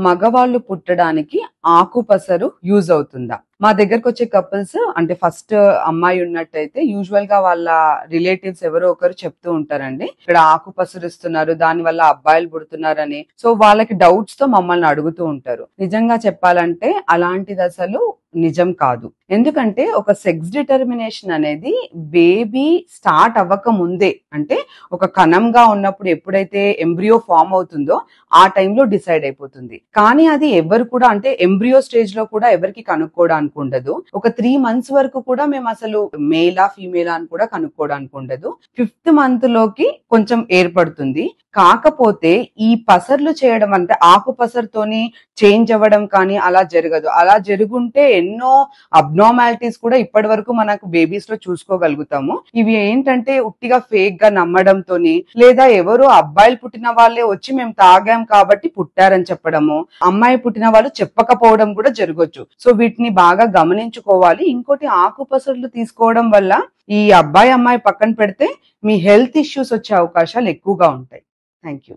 మగవాళ్ళు పుట్టడానికి ఆకుపసరు యూజ్ అవుతుందా? మా దగ్గరకు వచ్చే కపుల్స్ అంటే ఫస్ట్ అమ్మాయి ఉన్నట్టయితే యూజువల్ గా వాళ్ళ రిలేటివ్స్ ఎవరో ఒకరు చెప్తూ ఉంటారండి, ఇక్కడ ఆకుపసరు ఇస్తున్నారు దాని వల్ల అబ్బాయిలు పుడుతున్నారని. సో వాళ్ళకి డౌట్స్ తో మమ్మల్ని అడుగుతూ ఉంటారు. నిజంగా చెప్పాలంటే అలాంటిది అసలు నిజం కాదు. ఎందుకంటే ఒక సెక్స్ డిటర్మినేషన్ అనేది బేబీ స్టార్ట్ అవ్వక ముందే, అంటే ఒక కణంగా ఉన్నప్పుడు ఎప్పుడైతే ఎంబ్రియో ఫామ్ అవుతుందో ఆ టైంలో డిసైడ్ అయిపోతుంది. కానీ అది ఎవరు కూడా అంటే ఎంబ్రియో స్టేజ్ లో కూడా ఎవరికి కనుక్కోవడానికి ఉండదు. ఒక 3 months వరకు కూడా మేము అసలు మేలా ఫీమేలా అని కూడా కనుక్కోవడానికి ఉండదు. 5th month లోకి కొంచెం ఏర్పడుతుంది. కాకపోతే ఈ పసర్లు చేయడం అంటే ఆకు పసరుతోని చేంజ్ అవ్వడం కానీ అలా జరగదు. అలా జరుగుంటే ఎన్నో అబ్నార్మాలిటీస్ కూడా ఇప్పటి వరకు మనకు బేబీస్ లో చూసుకోగలుగుతాము. ఇవి ఏంటంటే ఉట్టిగా ఫేక్ గా నమ్మడంతోని, లేదా ఎవరో అబ్బాయిలు పుట్టిన వాళ్ళే వచ్చి మేము తాగాం కాబట్టి పుట్టారని చెప్పడము, అమ్మాయి పుట్టిన వాళ్ళు చెప్పకపోవడం కూడా జరగొచ్చు. సో వీటిని బాగా గమనించుకోవాలి. ఇంకోటి ఆకుపసర్లు తీసుకోవడం వల్ల ఈ అబ్బాయి అమ్మాయి పక్కన పెడితే మీ హెల్త్ ఇష్యూస్ వచ్చే అవకాశాలు ఎక్కువగా ఉంటాయి. Thank you.